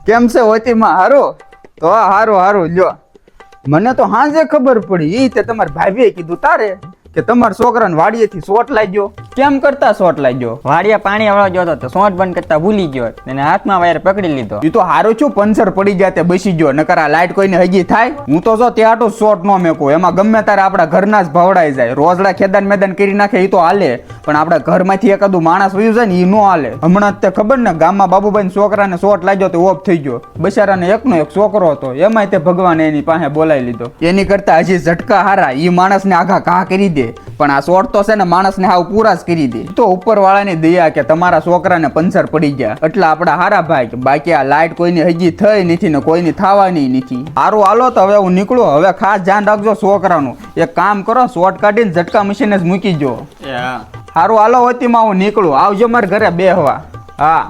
કેમ છે હોતીમાં હારું? તો હારું લ્યો. મને તો હાંજે ખબર પડી ઈ તે તમારા ભાભીએ કીધું તારે કે તમારા છોકરાને વાડીએથી શોટ લાગ્યો. કેમ કરતા શોટ લાગ્યો? વાડિયા પાણી વાળો જોતો તો સોંટ બંધ કરતા ભૂલી ગયો અને હાથમાં વાયર પકડી લીધો. ઈ તો હારું છું પંચર પડી જાય તે બેસી ગયો, નકર આ લાઈટ કોઈને હજી થાય? હું તો જો ત્યાં શોટ નો મેકું, એમાં ગમે તારે આપણા ઘરના જ ભવડાઈ જાય. રોજડા ખેદાન મેદાન કરી નાખે ઈ તો હાલે, પણ આપણા ઘરમાંથી એકાદું માણસ વયું જાય ને ઈ નો હાલે. હમણાં જ તે ખબર ને ગામમાં બાબુભાઈ છોકરાને શોટ લાગ્યો તો ઓફ થઈ ગયો. બિચારાને એકનો એક છોકરો હતો, એમાંય તે ભગવાન એની પાસે બોલાવી લીધો. એની કરતા હજી ઝટકા હારા, ઈ માણસને આઘા ઘા કરી દે, પણ આ શોટ તો છે ને માણસને હાવ પૂરા જ કરી દે. તો ઉપર વાળાની દયા કે તમારા છોકરાને પંચર પડી ગયા એટલે આપડા હારા ભાઈ, બાકી આ લાઈટ કોઈની હજી થઈ નથી ને કોઈની થવાની નથી. હારું હાલો તો હવે હું નીકળું. હવે ખાસ ધ્યાન રાખજો છોકરાનું. એક કામ કરો, શોર્ટ કાઢીને ઝટકા મશીને જ મૂકી જો. હારું હાલો હોતીમાં હું નીકળું. આવજો મારા ઘરે બેહવા. હા.